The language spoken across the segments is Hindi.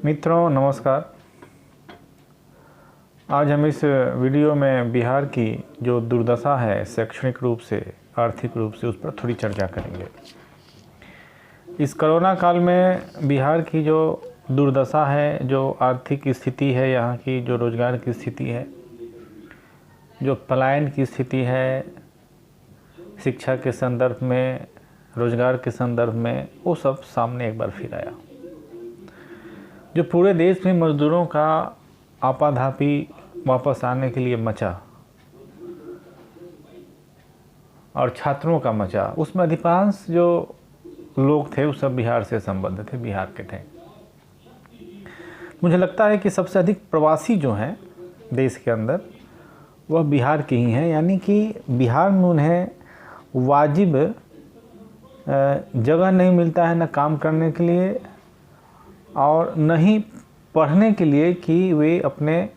मित्रों नमस्कार। आज हम इस वीडियो में बिहार की जो दुर्दशा है शैक्षणिक रूप से, आर्थिक रूप से, उस पर थोड़ी चर्चा करेंगे। इस कोरोना काल में बिहार की जो दुर्दशा है, जो आर्थिक स्थिति है, यहाँ की जो रोज़गार की स्थिति है, जो पलायन की स्थिति है, शिक्षा के संदर्भ में, रोज़गार के संदर्भ में, वो सब सामने एक बार फिर आया। जो पूरे देश में मज़दूरों का आपाधापी वापस आने के लिए मचा और छात्रों का मचा, उसमें अधिकांश जो लोग थे वो सब बिहार से संबद्ध थे, बिहार के थे। मुझे लगता है कि सबसे अधिक प्रवासी जो हैं देश के अंदर वह बिहार के ही हैं, यानी कि बिहार में उन्हें वाजिब जगह नहीं मिलता है न काम करने के लिए और न ही पढ़ने के लिए कि वे अपने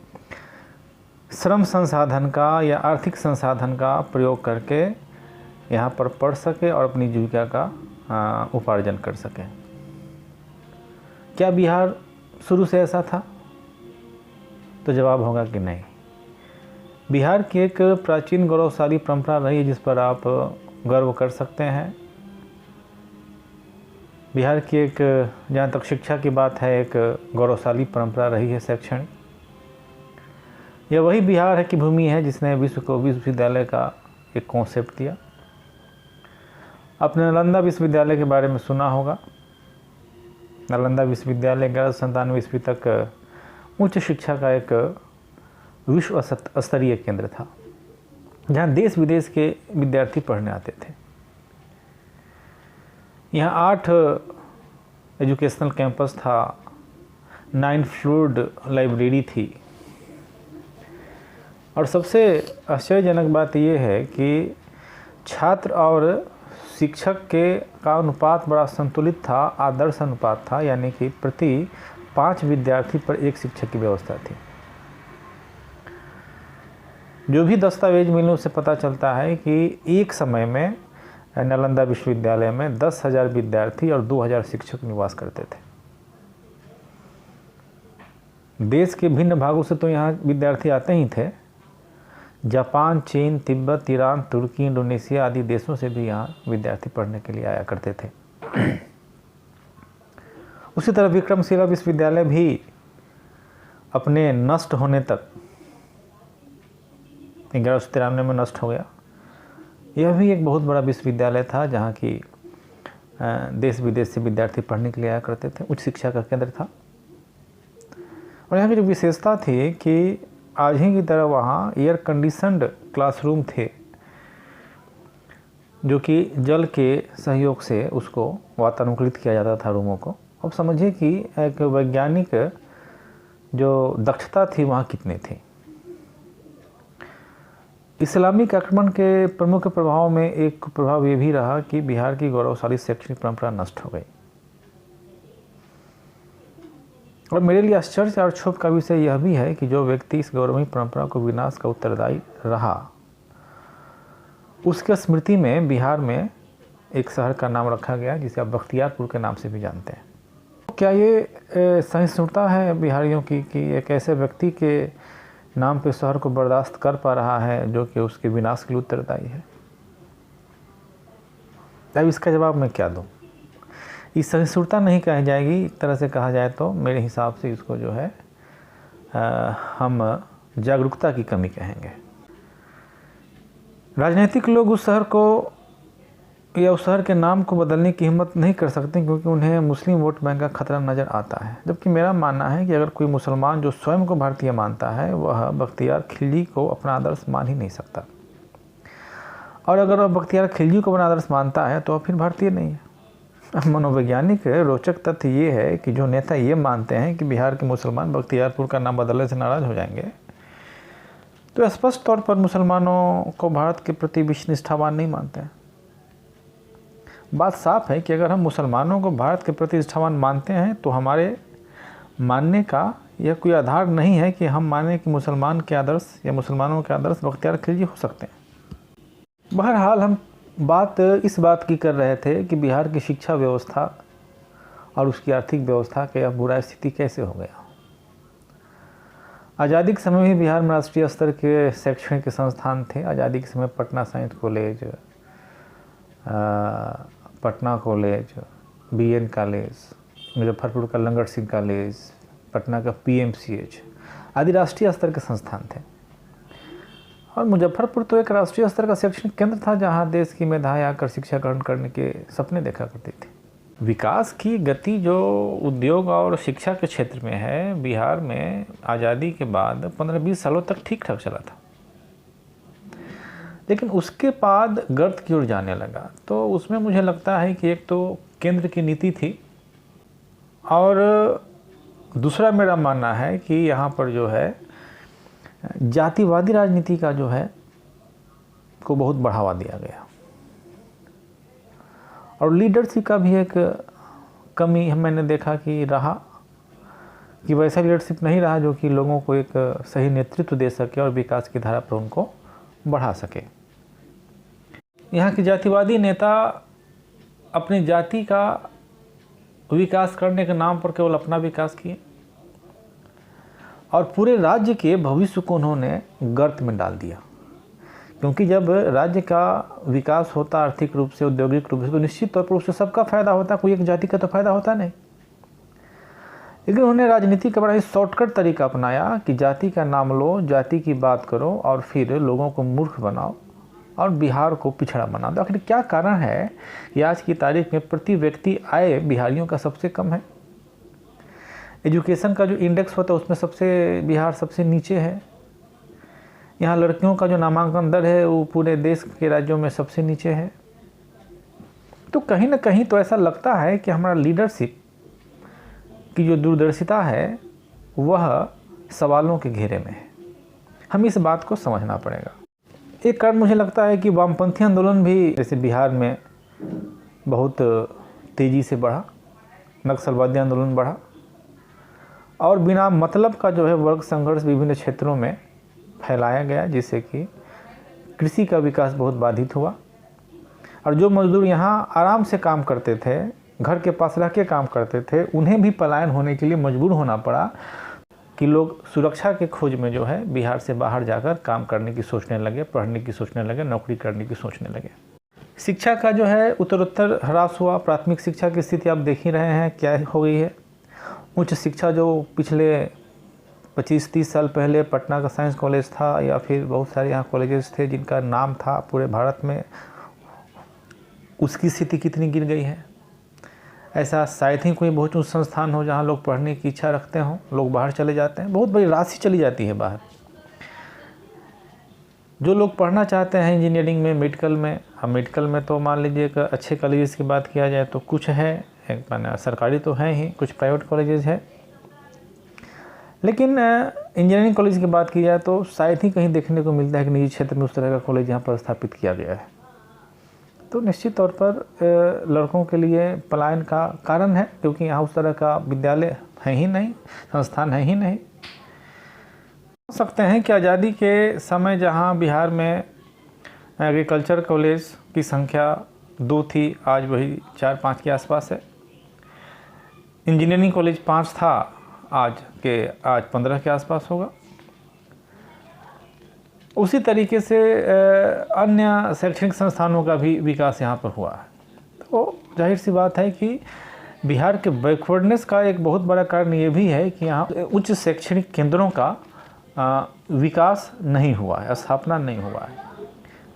श्रम संसाधन का या आर्थिक संसाधन का प्रयोग करके यहाँ पर पढ़ सके और अपनी जीविका का उपार्जन कर सके। क्या बिहार शुरू से ऐसा था? तो जवाब होगा कि नहीं। बिहार की एक प्राचीन गौरवशाली परंपरा रही है जिस पर आप गर्व कर सकते हैं। बिहार की एक, जहाँ तक शिक्षा की बात है, एक गौरवशाली परंपरा रही है शैक्षणिक। यह वही बिहार है की भूमि है जिसने विश्व को विश्वविद्यालय का एक कॉन्सेप्ट दिया। आपने नालंदा विश्वविद्यालय के बारे में सुना होगा। नालंदा विश्वविद्यालय 1197 ईस्वी तक उच्च शिक्षा का एक विश्व स्तरीय केंद्र था जहाँ देश विदेश के विद्यार्थी पढ़ने आते थे। यहाँ 8 एजुकेशनल कैंपस था, 9 फ्लोर्ड लाइब्रेरी थी और सबसे आश्चर्यजनक बात यह है कि छात्र और शिक्षक के का अनुपात बड़ा संतुलित था, आदर्श अनुपात था, यानी कि प्रति 5 विद्यार्थी पर 1 शिक्षक की व्यवस्था थी। जो भी दस्तावेज मिले उससे पता चलता है कि एक समय में नालंदा विश्वविद्यालय में 10,000 विद्यार्थी और 2,000 शिक्षक निवास करते थे। देश के भिन्न भागों से तो यहाँ विद्यार्थी आते ही थे। जापान, चीन, तिब्बत, ईरान, तुर्की, इंडोनेशिया आदि देशों से भी यहाँ विद्यार्थी पढ़ने के लिए आया करते थे। उसी तरह विक्रमशिला विश्वविद्यालय भी अपने नष्ट होने तक 1193 में नष्ट हो गया। यह भी एक बहुत बड़ा विश्वविद्यालय था जहाँ की देश विदेश से विद्यार्थी पढ़ने के लिए आया करते थे। उच्च शिक्षा का केंद्र था और यहाँ की जो विशेषता थी कि आज ही की तरह वहाँ एयर कंडीशनड क्लासरूम थे जो कि जल के सहयोग से उसको वातानुकूलित किया जाता था रूमों को। अब समझिए कि एक वैज्ञानिक जो दक्षता थी वहाँ कितनी थी। इस्लामिक आक्रमण के प्रमुख प्रभाव में एक प्रभाव ये भी रहा कि बिहार की गौरवशाली शैक्षणिक परंपरा नष्ट हो गई। और मेरे लिए आश्चर्य और क्षोभ का विषय यह भी है कि जो व्यक्ति इस गौरवमयी परंपरा को विनाश का उत्तरदायी रहा, उसके स्मृति में बिहार में एक शहर का नाम रखा गया जिसे आप बख्तियारपुर के नाम से भी जानते हैं। क्या ये सहिष्णुता है बिहारियों की कि एक ऐसे व्यक्ति के नाम पे शहर को बर्दाश्त कर पा रहा है जो कि उसके विनाश के लिए उत्तरदायी है? अब इसका जवाब मैं क्या दूं? इस सहिष्णुता नहीं कही जाएगी, एक तरह से कहा जाए तो मेरे हिसाब से इसको जो है हम जागरूकता की कमी कहेंगे। राजनीतिक लोग उस शहर को या उस शहर के नाम को बदलने की हिम्मत नहीं कर सकते क्योंकि उन्हें मुस्लिम वोट बैंक का खतरा नज़र आता है। जबकि मेरा मानना है कि अगर कोई मुसलमान जो स्वयं को भारतीय मानता है वह बख्तियार खिलजी को अपना आदर्श मान ही नहीं सकता, और अगर वह बख्तियार खिलजी को अपना आदर्श मानता है तो वह फिर भारतीय नहीं है। मनोवैज्ञानिक रोचक तथ्य ये है कि जो नेता ये मानते हैं कि बिहार के मुसलमान बख्तियारपुर का नाम बदलने से नाराज़ हो जाएंगे, तो स्पष्ट तौर पर मुसलमानों को भारत के प्रति निष्ठावान नहीं मानते हैं। बात साफ है कि अगर हम मुसलमानों को भारत के प्रति निष्ठावान मानते हैं तो हमारे मानने का यह कोई आधार नहीं है कि हम माने कि मुसलमान के आदर्श या मुसलमानों के आदर्श बख्तियार खिलजी हो सकते हैं। बहरहाल हम बात इस बात की कर रहे थे कि बिहार की शिक्षा व्यवस्था और उसकी आर्थिक व्यवस्था का यह बुरा स्थिति कैसे हो गया। आज़ादी के समय भी बिहार में राष्ट्रीय स्तर के शैक्षणिक संस्थान थे। आज़ादी के समय Patna science college, Patna college, BN college, Muzaffarpur का लंगर सिंह कॉलेज, पटना का PMCH आदि राष्ट्रीय स्तर के संस्थान थे। और मुजफ्फरपुर तो एक राष्ट्रीय स्तर का शैक्षणिक केंद्र था जहां देश की मेधाएं आकर शिक्षा ग्रहण करने के सपने देखा करती थी। विकास की गति जो उद्योग और शिक्षा के क्षेत्र में है, बिहार में आज़ादी के बाद 15-20 सालों तक ठीक ठाक चला था, लेकिन उसके बाद गर्त की ओर जाने लगा। तो उसमें मुझे लगता है कि एक तो केंद्र की नीति थी, और दूसरा मेरा मानना है कि यहाँ पर जो है जातिवादी राजनीति का जो है को बहुत बढ़ावा दिया गया, और लीडरशिप का भी एक कमी मैंने देखा कि रहा, कि वैसा लीडरशिप नहीं रहा जो कि लोगों को एक सही नेतृत्व दे सके और विकास की धारा पर उनको बढ़ा सके। यहाँ के जातिवादी नेता अपनी जाति का विकास करने के नाम पर केवल अपना विकास किए, और पूरे राज्य के भविष्य को उन्होंने गर्त में डाल दिया। क्योंकि जब राज्य का विकास होता आर्थिक रूप से, औद्योगिक रूप से, तो निश्चित तौर पर उससे सबका फायदा होता, कोई एक जाति का तो फायदा होता नहीं। लेकिन उन्होंने राजनीति का बड़ा ही शॉर्टकट तरीका अपनाया कि जाति का नाम लो, जाति की बात करो और फिर लोगों को मूर्ख बनाओ और बिहार को पिछड़ा बना दो। आखिर क्या कारण है कि आज की तारीख में प्रति व्यक्ति आय बिहारियों का सबसे कम है। एजुकेशन का जो इंडेक्स होता है उसमें बिहार सबसे नीचे है। यहाँ लड़कियों का जो नामांकन दर है वो पूरे देश के राज्यों में सबसे नीचे है। तो कहीं ना कहीं तो ऐसा लगता है कि हमारा लीडरशिप की जो दूरदर्शिता है वह सवालों के घेरे में है। हम इस बात को समझना पड़ेगा। एक कारण मुझे लगता है कि वामपंथी आंदोलन भी जैसे बिहार में बहुत तेज़ी से बढ़ा, नक्सलवादी आंदोलन बढ़ा, और बिना मतलब का जो है वर्ग संघर्ष विभिन्न क्षेत्रों में फैलाया गया, जिससे कि कृषि का विकास बहुत बाधित हुआ। और जो मजदूर यहाँ आराम से काम करते थे, घर के पास रह के काम करते थे, उन्हें भी पलायन होने के लिए मजबूर होना पड़ा कि लोग सुरक्षा के खोज में जो है बिहार से बाहर जाकर काम करने की सोचने लगे, पढ़ने की सोचने लगे, नौकरी करने की सोचने लगे। शिक्षा का जो है उत्तरोत्तर ह्रास हुआ। प्राथमिक शिक्षा की स्थिति आप देख ही रहे हैं क्या हो गई है। उच्च शिक्षा जो पिछले 25-30 साल पहले पटना का साइंस कॉलेज था, या फिर बहुत सारे यहाँ कॉलेजेस थे जिनका नाम था पूरे भारत में, उसकी स्थिति कितनी गिर गई है। ऐसा शायद ही कोई बहुत उच्च संस्थान हो जहाँ लोग पढ़ने की इच्छा रखते हों, लोग बाहर चले जाते हैं, बहुत बड़ी राशि चली जाती है बाहर। जो लोग पढ़ना चाहते हैं इंजीनियरिंग में, मेडिकल में, अब मेडिकल में तो मान लीजिए कि अच्छे कॉलेजेस की बात किया जाए तो कुछ है, एक माना सरकारी तो है ही, कुछ प्राइवेट कॉलेजेस है, लेकिन इंजीनियरिंग कॉलेज की बात की जाए तो शायद ही कहीं देखने को मिलता है कि निजी क्षेत्र में उस तरह का कॉलेज यहाँ पर स्थापित किया गया है। तो निश्चित तौर पर लड़कों के लिए पलायन का कारण है, क्योंकि यहाँ उस तरह का विद्यालय है ही नहीं, संस्थान है ही नहीं। हो सकते हैं कि आज़ादी के समय जहाँ बिहार में एग्रीकल्चर कॉलेज की संख्या 2 थी, आज वही 4-5 के आसपास है। इंजीनियरिंग कॉलेज 5 था, आज 15 के आसपास होगा। उसी तरीके से अन्य शैक्षणिक संस्थानों का भी विकास यहाँ पर हुआ है। तो जाहिर सी बात है कि बिहार के बैकवर्डनेस का एक बहुत बड़ा कारण ये भी है कि यहाँ उच्च शैक्षणिक केंद्रों का विकास नहीं हुआ है, स्थापना नहीं हुआ है।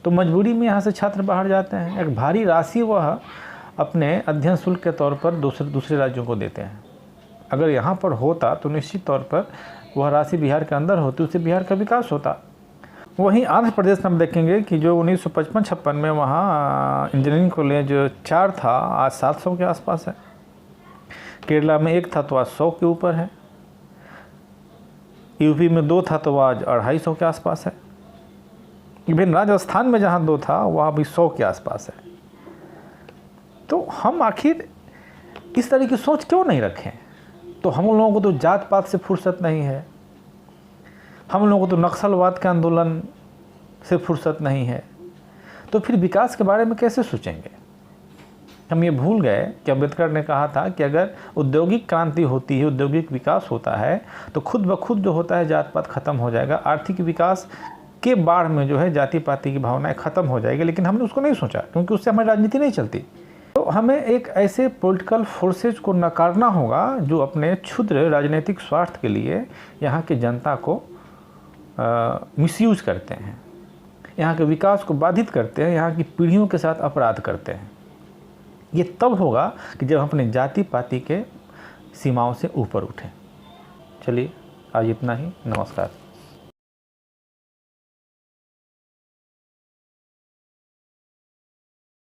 तो मजबूरी में यहाँ से छात्र बाहर जाते हैं। एक भारी राशि वह अपने अध्ययन शुल्क के तौर पर दूसरे राज्यों को देते हैं। अगर यहाँ पर होता तो निश्चित तौर पर वह राशि बिहार के अंदर होती, उससे बिहार का विकास होता। वहीं आंध्र प्रदेश में हम देखेंगे कि जो 1955-56 में वहाँ इंजीनियरिंग कॉलेज 4 था, आज 700 के आसपास है। केरला में 1 था तो आज 100 के ऊपर है। यूपी में 2 था तो आज 250 के आसपास है। इवन राजस्थान में जहाँ 2 था वहाँ भी 100 के आसपास है। तो हम आखिर इस तरह की सोच क्यों नहीं रखें? तो हम लोगों को तो जात पात से फुर्सत नहीं है, हम लोगों को तो नक्सलवाद के आंदोलन से फुर्सत नहीं है, तो फिर विकास के बारे में कैसे सोचेंगे? हम ये भूल गए कि अम्बेडकर ने कहा था कि अगर औद्योगिक क्रांति होती है, औद्योगिक विकास होता है, तो खुद ब खुद जो होता है जात पात खत्म हो जाएगा, आर्थिक विकास के बाढ़ में जो है जाति पाति की भावनाएं खत्म हो जाएगी। लेकिन हमने उसको नहीं सोचा, क्योंकि उससे हमारी राजनीति नहीं चलती। तो हमें एक ऐसे पॉलिटिकल फोर्सेज को नकारना होगा जो अपने क्षुद्र राजनीतिक स्वार्थ के लिए यहाँ की जनता को मिसयूज करते हैं, यहाँ के विकास को बाधित करते हैं, यहाँ की पीढ़ियों के साथ अपराध करते हैं। ये तब होगा कि जब हम अपने जाति पाति के सीमाओं से ऊपर उठें। चलिए आज इतना ही, नमस्कार।